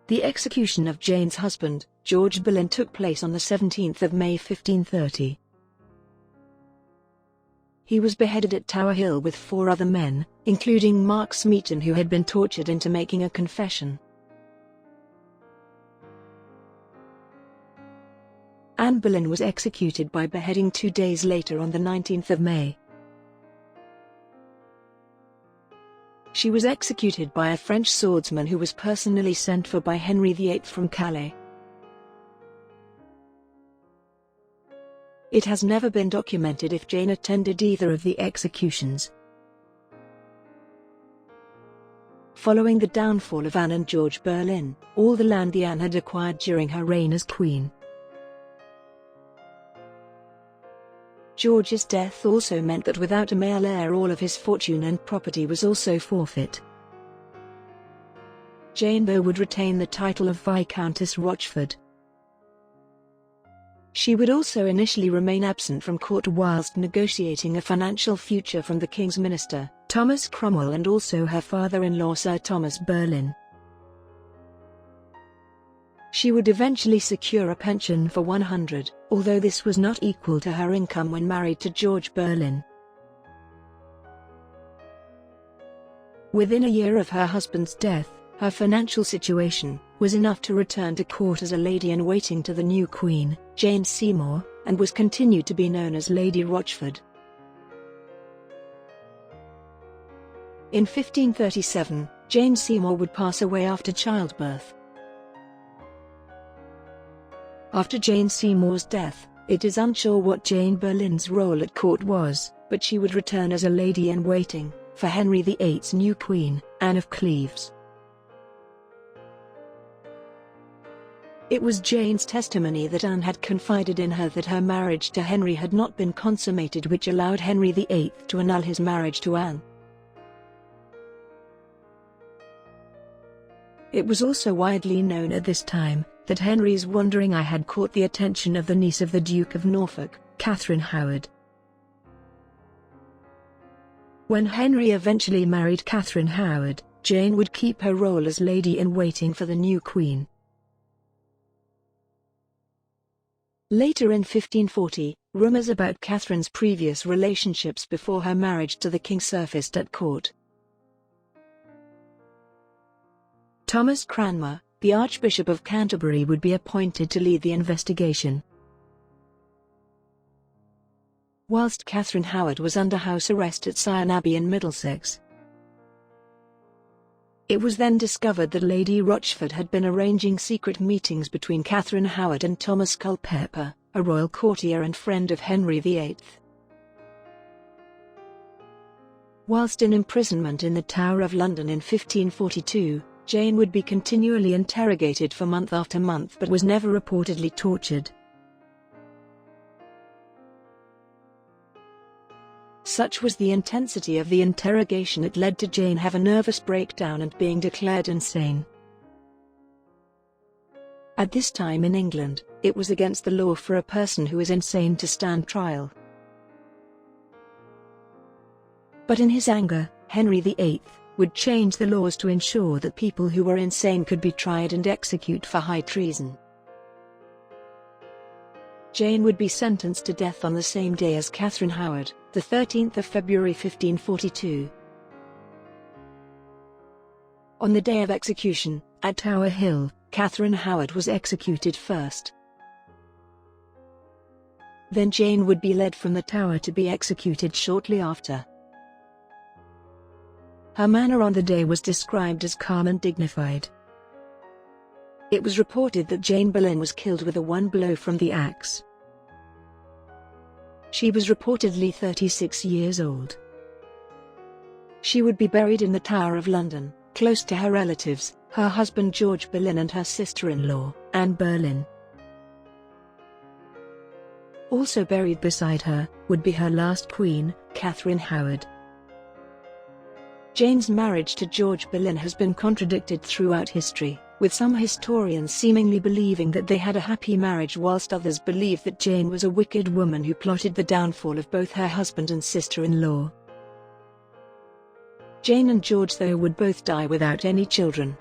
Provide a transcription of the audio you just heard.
The execution of Jane's husband, George Boleyn, took place on the 17th of May 1530. He was beheaded at Tower Hill with 4 other men, including Mark Smeaton, who had been tortured into making a confession. Anne Boleyn was executed by beheading 2 days later on the 19th of May. She was executed by a French swordsman who was personally sent for by Henry VIII from Calais. It has never been documented if Jane attended either of the executions. Following the downfall of Anne and George Boleyn, all the land Anne had acquired during her reign as queen. George's death also meant that without a male heir all of his fortune and property was also forfeit. Jane, though, would retain the title of Viscountess Rochford. She would also initially remain absent from court whilst negotiating a financial future from the King's minister, Thomas Cromwell, and also her father-in-law Sir Thomas Boleyn. She would eventually secure a pension for 100, although this was not equal to her income when married to George Boleyn. Within a year of her husband's death, her financial situation was enough to return to court as a lady-in-waiting to the new queen, Jane Seymour, and was continued to be known as Lady Rochford. In 1537, Jane Seymour would pass away after childbirth. After Jane Seymour's death, it is unsure what Jane Boleyn's role at court was, but she would return as a lady-in-waiting for Henry VIII's new queen, Anne of Cleves. It was Jane's testimony that Anne had confided in her that her marriage to Henry had not been consummated, which allowed Henry VIII to annul his marriage to Anne. It was also widely known at this time that Henry's wandering eye had caught the attention of the niece of the Duke of Norfolk, Catherine Howard. When Henry eventually married Catherine Howard, Jane would keep her role as lady-in-waiting for the new queen. Later in 1540, rumors about Catherine's previous relationships before her marriage to the king surfaced at court. Thomas Cranmer, the Archbishop of Canterbury, would be appointed to lead the investigation. Whilst Catherine Howard was under house arrest at Syon Abbey in Middlesex. It was then discovered that Lady Rochford had been arranging secret meetings between Catherine Howard and Thomas Culpeper, a royal courtier and friend of Henry VIII. Whilst in imprisonment in the Tower of London in 1542, Jane would be continually interrogated for month after month but was never reportedly tortured. Such was the intensity of the interrogation it led to Jane have a nervous breakdown and being declared insane. At this time in England, it was against the law for a person who is insane to stand trial. But in his anger, Henry VIII would change the laws to ensure that people who were insane could be tried and executed for high treason. Jane would be sentenced to death on the same day as Catherine Howard, the 13th of February 1542. On the day of execution, at Tower Hill, Catherine Howard was executed first. Then Jane would be led from the Tower to be executed shortly after. Her manner on the day was described as calm and dignified. It was reported that Jane Boleyn was killed with a one blow from the axe. She was reportedly 36 years old. She would be buried in the Tower of London, close to her relatives, her husband George Boleyn and her sister-in-law, Anne Boleyn. Also buried beside her would be her last queen, Catherine Howard. Jane's marriage to George Boleyn has been contradicted throughout history, with some historians seemingly believing that they had a happy marriage whilst others believe that Jane was a wicked woman who plotted the downfall of both her husband and sister-in-law. Jane and George, though, would both die without any children.